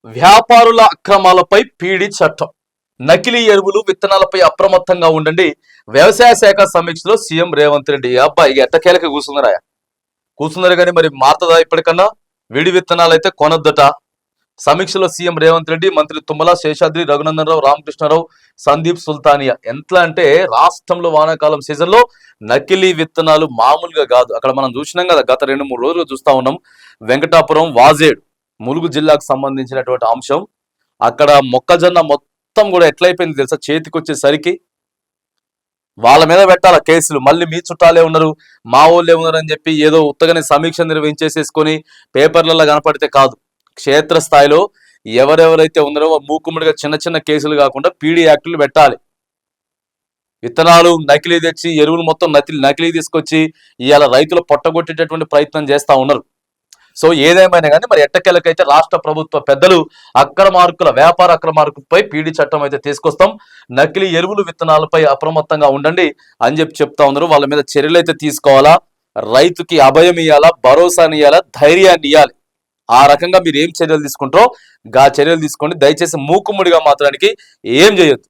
వ్యాపారుల అక్రమాలపై పీడీ చట్టం. నకిలీ ఎరువులు విత్తనాలపై అప్రమత్తంగా ఉండండి. వ్యవసాయ శాఖ సమీక్షలో సీఎం రేవంత్ రెడ్డి. అబ్బాయి ఎట్టకేలకి కూర్చున్నారు కానీ మరి మారుతుందా? ఇప్పటికన్నా విడి విత్తనాలు అయితే కొనొద్దట. సమీక్షలో సీఎం రేవంత్ రెడ్డి, మంత్రి తుమ్మల, శేషాద్రి, రఘునందన్ రావు, రామకృష్ణారావు, సందీప్ సుల్తానియా. ఎట్లా అంటే రాష్ట్రంలో వానాకాలం సీజన్లో నకిలీ విత్తనాలు మామూలుగా కాదు. అక్కడ మనం చూసినాం కదా, గత 2-3 రోజులు చూస్తా ఉన్నాం. వెంకటాపురం, వాజేడు, ములుగు జిల్లాకు సంబంధించినటువంటి అంశం. అక్కడ మొక్కజొన్న మొత్తం కూడా ఎట్లయిపోయింది తెలుసా? చేతికొచ్చేసరికి వాళ్ళ మీద పెట్టాల కేసులు. మళ్ళీ మీ చుట్టాలే ఉన్నారు, మా వాళ్ళే ఉన్నారు అని చెప్పి ఏదో ఉత్తగానే సమీక్ష నిర్వహించేసేసుకొని పేపర్లలో కనపడితే కాదు. క్షేత్రస్థాయిలో ఎవరెవరైతే ఉన్నారో మూకుమ్మడిగా చిన్న చిన్న కేసులు కాకుండా పీడీ యాక్టులు పెట్టాలి. విత్తనాలు నకిలీ తెచ్చి, ఎరువులు మొత్తం నకిలీ తీసుకొచ్చి ఇవాళ రైతులు పొట్టగొట్టేటటువంటి ప్రయత్నం చేస్తా ఉన్నారు. సో ఏదేమైనా కానీ మరి ఎట్టకేలకైతే రాష్ట్ర ప్రభుత్వ పెద్దలు వ్యాపార అక్రమార్కులపై పీడీ చట్టం అయితే తీసుకొస్తాం. నకిలీ ఎరువులు విత్తనాలపై అప్రమత్తంగా ఉండండి అని చెప్తా ఉన్నారు. వాళ్ళ మీద చర్యలు అయితే తీసుకోవాలా, రైతుకి అభయం ఇవ్వాలా, భరోసాని ఇవ్వాలా, ధైర్యాన్ని ఇవ్వాలి. ఆ రకంగా మీరు ఏం చర్యలు తీసుకుంటారో చర్యలు తీసుకోండి. దయచేసి మూకుమ్మడిగా మాత్రానికి ఏం చేయొద్దు.